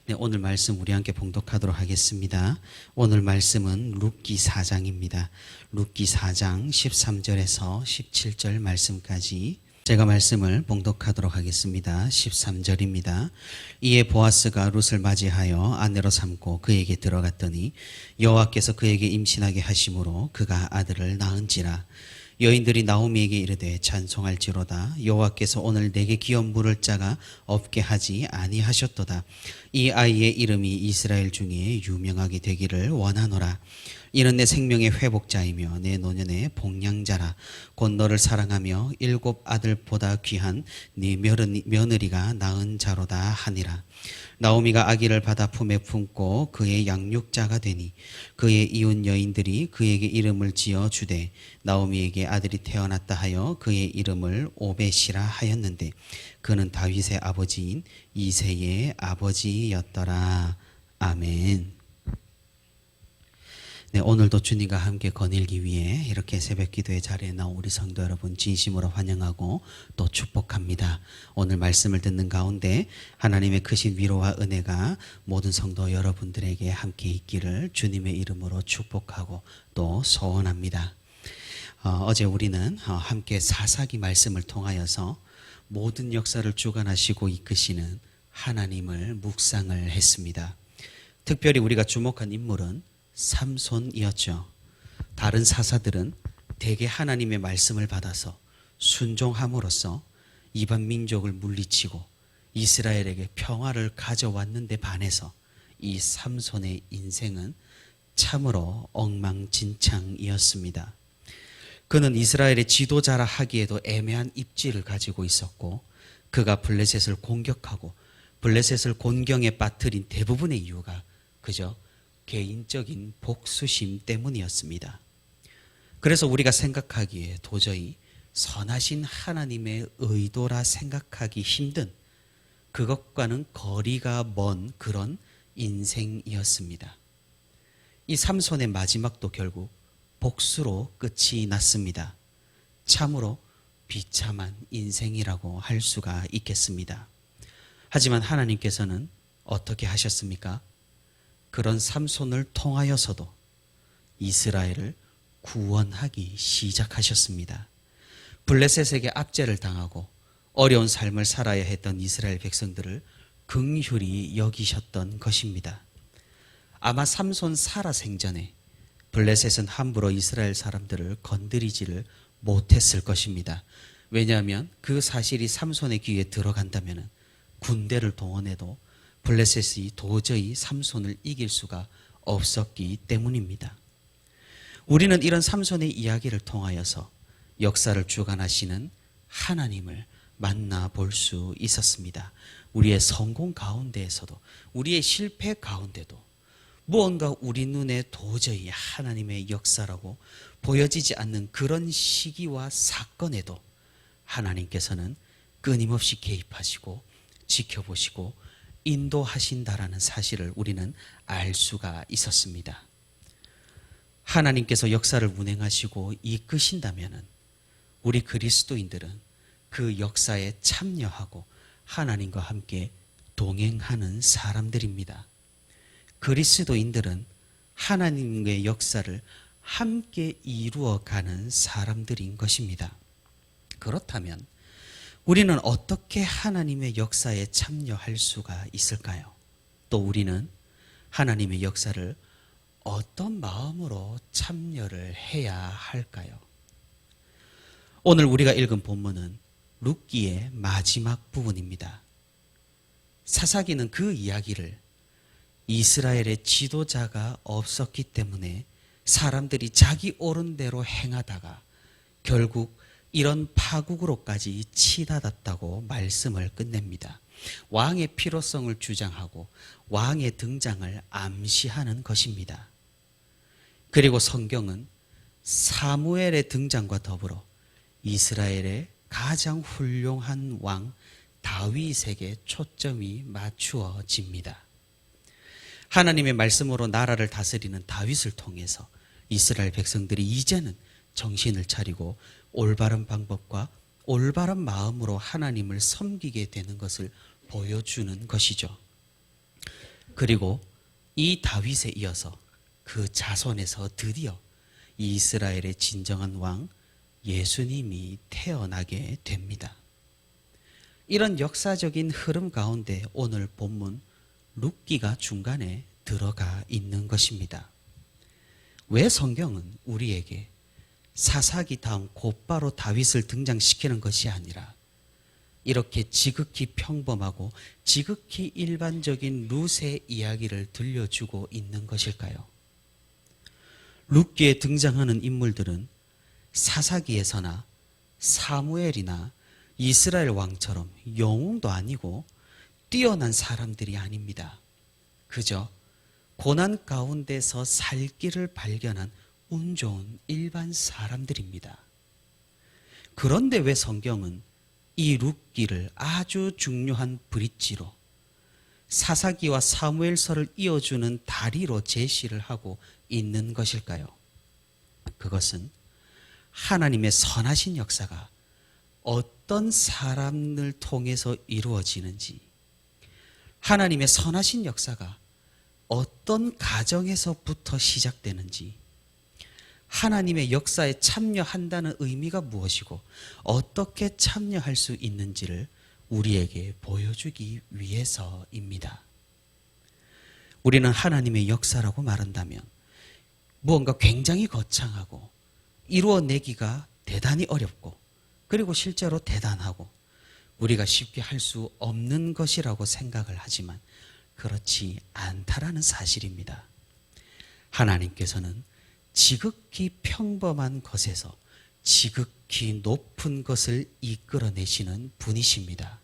네, 오늘 말씀 우리 함께 봉독하도록 하겠습니다. 오늘 말씀은 룻기 4장입니다. 룻기 4장 13절에서 17절 말씀까지 제가 말씀을 봉독하도록 하겠습니다. 13절입니다. 이에 보아스가 룻을 맞이하여 아내로 삼고 그에게 들어갔더니 여호와께서 그에게 임신하게 하심으로 그가 아들을 낳은지라. 여인들이 나오미에게 이르되 찬송할지로다. 여호와께서 오늘 내게 귀염 물을 자가 없게 하지 아니하셨도다. 이 아이의 이름이 이스라엘 중에 유명하게 되기를 원하노라. 이는 내 생명의 회복자이며 내 노년의 복량자라. 곧 너를 사랑하며 7 아들보다 귀한 네 며느리가 낳은 자로다 하니라. 나오미가 아기를 받아 품에 품고 그의 양육자가 되니 그의 이웃 여인들이 그에게 이름을 지어 주되 나오미에게 아들이 태어났다 하여 그의 이름을 오벳이라 하였는데 그는 다윗의 아버지인 이새의 아버지였더라. 아멘. 네, 오늘도 주님과 함께 거닐기 위해 이렇게 새벽 기도의 자리에 나온 우리 성도 여러분 진심으로 환영하고 또 축복합니다. 오늘 말씀을 듣는 가운데 하나님의 크신 위로와 은혜가 모든 성도 여러분들에게 함께 있기를 주님의 이름으로 축복하고 또 소원합니다. 어제 우리는 함께 사사기 말씀을 통하여서 모든 역사를 주관하시고 이끄시는 하나님을 묵상을 했습니다. 특별히 우리가 주목한 인물은 삼손이었죠. 다른 사사들은 대개 하나님의 말씀을 받아서 순종함으로써 이방 민족을 물리치고 이스라엘에게 평화를 가져왔는데 반해서 이 삼손의 인생은 참으로 엉망진창이었습니다. 그는 이스라엘의 지도자라 하기에도 애매한 입지를 가지고 있었고 그가 블레셋을 공격하고 블레셋을 곤경에 빠뜨린 대부분의 이유가 그저 개인적인 복수심 때문이었습니다. 그래서 우리가 생각하기에 도저히 선하신 하나님의 의도라 생각하기 힘든 그것과는 거리가 먼 그런 인생이었습니다. 이 삼손의 마지막도 결국 복수로 끝이 났습니다. 참으로 비참한 인생이라고 할 수가 있겠습니다. 하지만 하나님께서는 어떻게 하셨습니까? 그런 삼손을 통하여서도 이스라엘을 구원하기 시작하셨습니다. 블레셋에게 압제를 당하고 어려운 삶을 살아야 했던 이스라엘 백성들을 긍휼히 여기셨던 것입니다. 아마 삼손 살아생전에 블레셋은 함부로 이스라엘 사람들을 건드리지를 못했을 것입니다. 왜냐하면 그 사실이 삼손의 귀에 들어간다면 군대를 동원해도 블레셋이 도저히 삼손을 이길 수가 없었기 때문입니다. 우리는 이런 삼손의 이야기를 통하여서 역사를 주관하시는 하나님을 만나볼 수 있었습니다. 우리의 성공 가운데에서도 우리의 실패 가운데도 무언가 우리 눈에 도저히 하나님의 역사라고 보여지지 않는 그런 시기와 사건에도 하나님께서는 끊임없이 개입하시고 지켜보시고 인도하신다라는 사실을 우리는 알 수가 있었습니다. 하나님께서 역사를 운행하시고 이끄신다면 우리 그리스도인들은 그 역사에 참여하고 하나님과 함께 동행하는 사람들입니다. 그리스도인들은 하나님의 역사를 함께 이루어가는 사람들인 것입니다. 그렇다면 우리는 어떻게 하나님의 역사에 참여할 수가 있을까요? 또 우리는 하나님의 역사를 어떤 마음으로 참여를 해야 할까요? 오늘 우리가 읽은 본문은 룻기의 마지막 부분입니다. 사사기는 그 이야기를 이스라엘의 지도자가 없었기 때문에 사람들이 자기 옳은 대로 행하다가 결국 이런 파국으로까지 치닫았다고 말씀을 끝냅니다. 왕의 필요성을 주장하고 왕의 등장을 암시하는 것입니다. 그리고 성경은 사무엘의 등장과 더불어 이스라엘의 가장 훌륭한 왕 다윗에게 초점이 맞추어집니다. 하나님의 말씀으로 나라를 다스리는 다윗을 통해서 이스라엘 백성들이 이제는 정신을 차리고 올바른 방법과 올바른 마음으로 하나님을 섬기게 되는 것을 보여주는 것이죠. 그리고 이 다윗에 이어서 그 자손에서 드디어 이스라엘의 진정한 왕 예수님이 태어나게 됩니다. 이런 역사적인 흐름 가운데 오늘 본문 룻기가 중간에 들어가 있는 것입니다. 왜 성경은 우리에게 사사기 다음 곧바로 다윗을 등장시키는 것이 아니라 이렇게 지극히 평범하고 지극히 일반적인 룻의 이야기를 들려주고 있는 것일까요? 룻기에 등장하는 인물들은 사사기에서나 사무엘이나 이스라엘 왕처럼 영웅도 아니고 뛰어난 사람들이 아닙니다. 그저 고난 가운데서 살 길을 발견한 운 좋은 일반 사람들입니다. 그런데 왜 성경은 이 룻기를 아주 중요한 브릿지로 사사기와 사무엘서를 이어주는 다리로 제시를 하고 있는 것일까요? 그것은 하나님의 선하신 역사가 어떤 사람을 통해서 이루어지는지, 하나님의 선하신 역사가 어떤 가정에서부터 시작되는지, 하나님의 역사에 참여한다는 의미가 무엇이고 어떻게 참여할 수 있는지를 우리에게 보여주기 위해서입니다. 우리는 하나님의 역사라고 말한다면 무언가 굉장히 거창하고 이루어내기가 대단히 어렵고 그리고 실제로 대단하고 우리가 쉽게 할 수 없는 것이라고 생각을 하지만 그렇지 않다라는 사실입니다. 하나님께서는 지극히 평범한 것에서 지극히 높은 것을 이끌어내시는 분이십니다.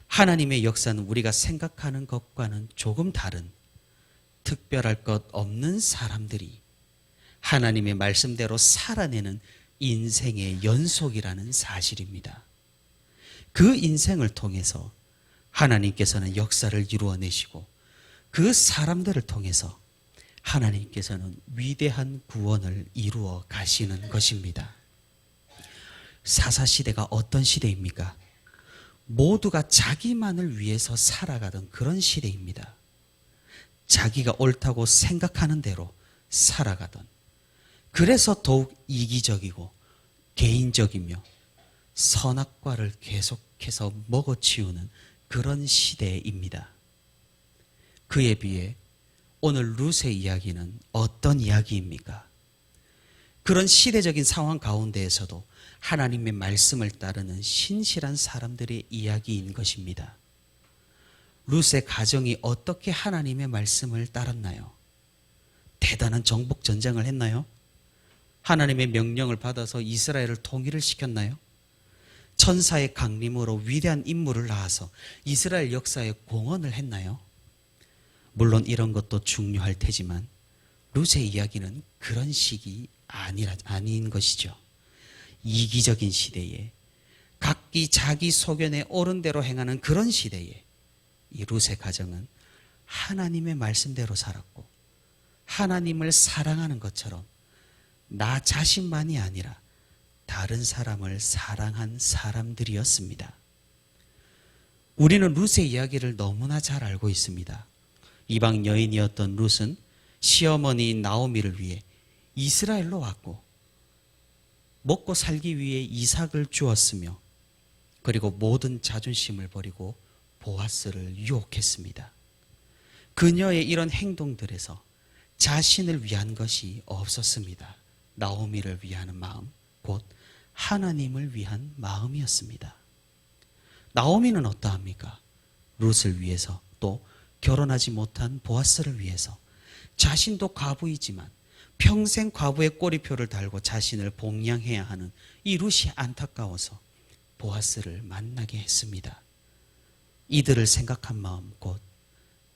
하나님의 역사는 우리가 생각하는 것과는 조금 다른 특별할 것 없는 사람들이 하나님의 말씀대로 살아내는 인생의 연속이라는 사실입니다. 그 인생을 통해서 하나님께서는 역사를 이루어내시고 그 사람들을 통해서 하나님께서는 위대한 구원을 이루어 가시는 것입니다. 사사시대가 어떤 시대입니까? 모두가 자기만을 위해서 살아가던 그런 시대입니다. 자기가 옳다고 생각하는 대로 살아가던, 그래서 더욱 이기적이고 개인적이며 선악과를 계속해서 먹어치우는 그런 시대입니다. 그에 비해 오늘 룻의 이야기는 어떤 이야기입니까? 그런 시대적인 상황 가운데에서도 하나님의 말씀을 따르는 신실한 사람들의 이야기인 것입니다. 룻의 가정이 어떻게 하나님의 말씀을 따랐나요? 대단한 정복 전쟁을 했나요? 하나님의 명령을 받아서 이스라엘을 통일을 시켰나요? 천사의 강림으로 위대한 인물을 낳아서 이스라엘 역사에 공헌을 했나요? 물론 이런 것도 중요할 테지만 룻의 이야기는 그런 식이 아닌 것이죠. 이기적인 시대에 각기 자기 소견에 옳은 대로 행하는 그런 시대에 이 룻의 가정은 하나님의 말씀대로 살았고 하나님을 사랑하는 것처럼 나 자신만이 아니라 다른 사람을 사랑한 사람들이었습니다. 우리는 룻의 이야기를 너무나 잘 알고 있습니다. 이방 여인이었던 룻은 시어머니인 나오미를 위해 이스라엘로 왔고 먹고 살기 위해 이삭을 주었으며 그리고 모든 자존심을 버리고 보아스를 유혹했습니다. 그녀의 이런 행동들에서 자신을 위한 것이 없었습니다. 나오미를 위하는 마음, 곧 하나님을 위한 마음이었습니다. 나오미는 어떠합니까? 룻을 위해서 또 결혼하지 못한 보아스를 위해서 자신도 과부이지만 평생 과부의 꼬리표를 달고 자신을 봉양해야 하는 이 룻이 안타까워서 보아스를 만나게 했습니다. 이들을 생각한 마음 곧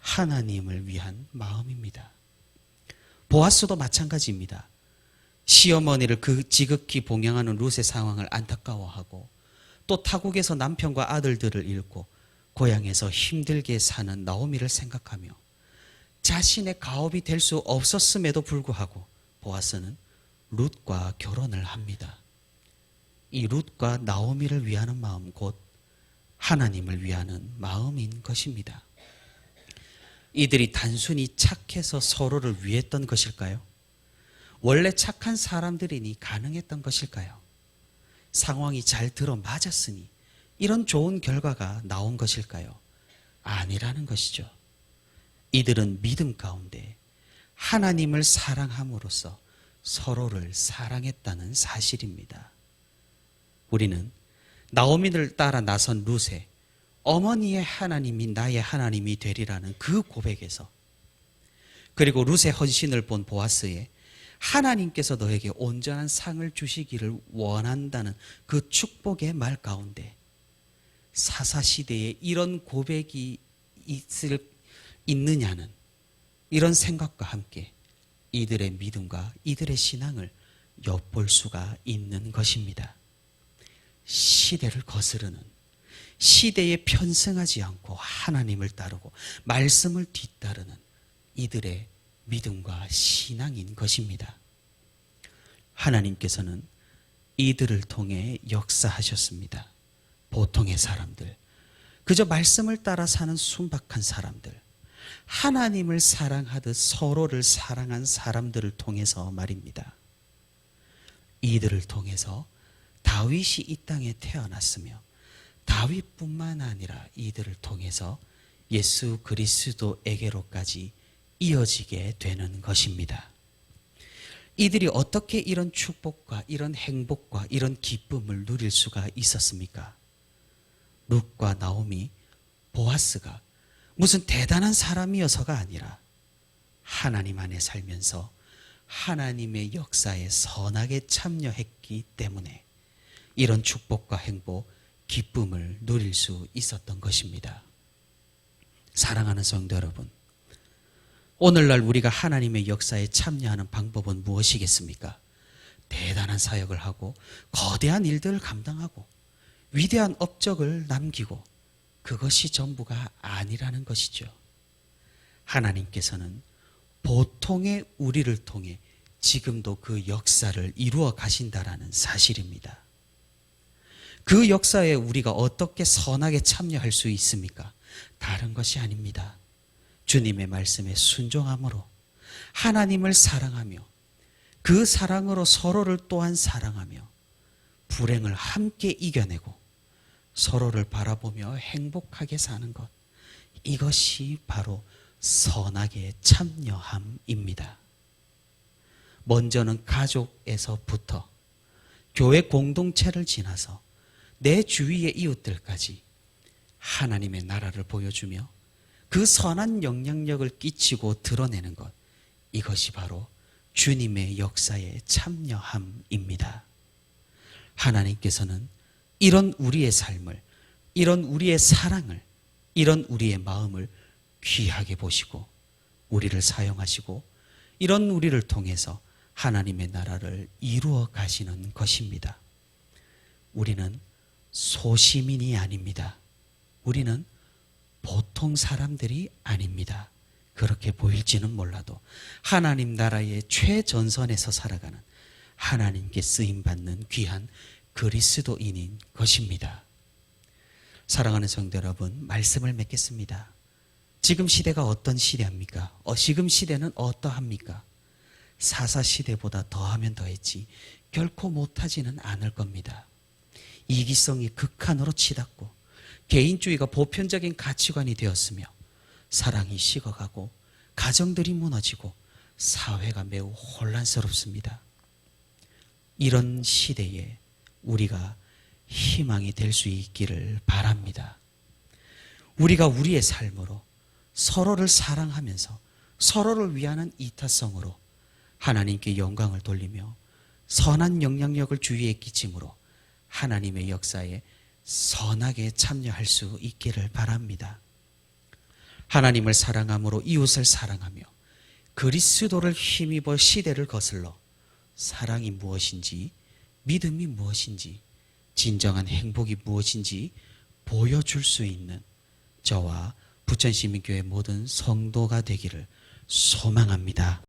하나님을 위한 마음입니다. 보아스도 마찬가지입니다. 시어머니를 그 지극히 봉양하는 룻의 상황을 안타까워하고 또 타국에서 남편과 아들들을 잃고 고향에서 힘들게 사는 나오미를 생각하며 자신의 가업이 될 수 없었음에도 불구하고 보아스는 룻과 결혼을 합니다. 이 룻과 나오미를 위하는 마음 곧 하나님을 위하는 마음인 것입니다. 이들이 단순히 착해서 서로를 위했던 것일까요? 원래 착한 사람들이니 가능했던 것일까요? 상황이 잘 들어맞았으니 이런 좋은 결과가 나온 것일까요? 아니라는 것이죠. 이들은 믿음 가운데 하나님을 사랑함으로써 서로를 사랑했다는 사실입니다. 우리는 나오미를 따라 나선 룻의 어머니의 하나님이 나의 하나님이 되리라는 그 고백에서, 그리고 룻의 헌신을 본 보아스의 하나님께서 너에게 온전한 상을 주시기를 원한다는 그 축복의 말 가운데 사사시대에 이런 고백이 있느냐는 이런 생각과 함께 이들의 믿음과 이들의 신앙을 엿볼 수가 있는 것입니다. 시대를 거스르는, 시대에 편승하지 않고 하나님을 따르고 말씀을 뒤따르는 이들의 믿음과 신앙인 것입니다. 하나님께서는 이들을 통해 역사하셨습니다. 보통의 사람들, 그저 말씀을 따라 사는 순박한 사람들, 하나님을 사랑하듯 서로를 사랑한 사람들을 통해서 말입니다. 이들을 통해서 다윗이 이 땅에 태어났으며 다윗뿐만 아니라 이들을 통해서 예수 그리스도에게로까지 이어지게 되는 것입니다. 이들이 어떻게 이런 축복과 이런 행복과 이런 기쁨을 누릴 수가 있었습니까? 룻과 나오미, 보아스가 무슨 대단한 사람이어서가 아니라 하나님 안에 살면서 하나님의 역사에 선하게 참여했기 때문에 이런 축복과 행복, 기쁨을 누릴 수 있었던 것입니다. 사랑하는 성도 여러분, 오늘날 우리가 하나님의 역사에 참여하는 방법은 무엇이겠습니까? 대단한 사역을 하고 거대한 일들을 감당하고 위대한 업적을 남기고 그것이 전부가 아니라는 것이죠. 하나님께서는 보통의 우리를 통해 지금도 그 역사를 이루어 가신다라는 사실입니다. 그 역사에 우리가 어떻게 선하게 참여할 수 있습니까? 다른 것이 아닙니다. 주님의 말씀에 순종함으로 하나님을 사랑하며 그 사랑으로 서로를 또한 사랑하며 불행을 함께 이겨내고 서로를 바라보며 행복하게 사는 것, 이것이 바로 선하게 참여함입니다. 먼저는 가족에서부터 교회 공동체를 지나서 내 주위의 이웃들까지 하나님의 나라를 보여주며 그 선한 영향력을 끼치고 드러내는 것, 이것이 바로 주님의 역사에 참여함입니다. 하나님께서는 이런 우리의 삶을, 이런 우리의 사랑을, 이런 우리의 마음을 귀하게 보시고 우리를 사용하시고 이런 우리를 통해서 하나님의 나라를 이루어 가시는 것입니다. 우리는 소시민이 아닙니다. 우리는 보통 사람들이 아닙니다. 그렇게 보일지는 몰라도 하나님 나라의 최전선에서 살아가는 하나님께 쓰임받는 귀한 그리스도인인 것입니다. 사랑하는 성도 여러분, 말씀을 맺겠습니다. 지금 시대가 어떤 시대입니까? 지금 시대는 어떠합니까? 사사시대보다 더하면 더했지 결코 못하지는 않을 겁니다. 이기성이 극한으로 치닫고 개인주의가 보편적인 가치관이 되었으며 사랑이 식어가고 가정들이 무너지고 사회가 매우 혼란스럽습니다. 이런 시대에 우리가 희망이 될 수 있기를 바랍니다. 우리가 우리의 삶으로 서로를 사랑하면서 서로를 위하는 이타성으로 하나님께 영광을 돌리며 선한 영향력을 주위에 끼침으로 하나님의 역사에 선하게 참여할 수 있기를 바랍니다. 하나님을 사랑함으로 이웃을 사랑하며 그리스도를 힘입어 시대를 거슬러 사랑이 무엇인지, 믿음이 무엇인지, 진정한 행복이 무엇인지 보여줄 수 있는 저와 부천시민교회 모든 성도가 되기를 소망합니다.